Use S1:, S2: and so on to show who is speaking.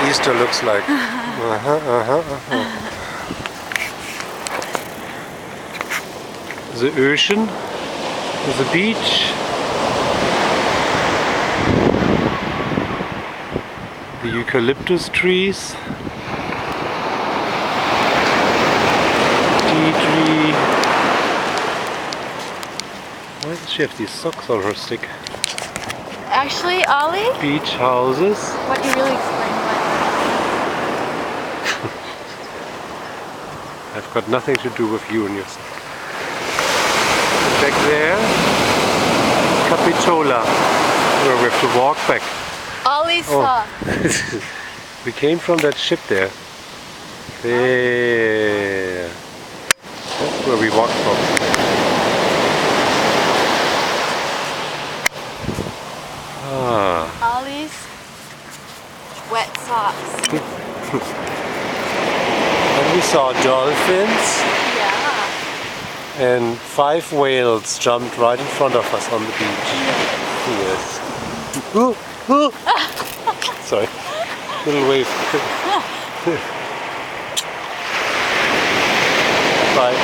S1: Easter looks like. The ocean, the beach, the eucalyptus trees, tea tree. Why does she have these socks on her stick?
S2: Actually, Ollie?
S1: Beach houses.
S2: What you really explained what?
S1: I've got nothing to do with you and your stuff. Back there, Capitola, where we have to walk back.
S2: Ollie saw.
S1: We came from that ship there. There. That's where we walked from.
S2: Ollie's wet socks.
S1: And we saw dolphins.
S2: Yeah.
S1: And 5 whales jumped right in front of us on the beach. Yes. Ooh, ooh. Sorry. Little wave. Bye.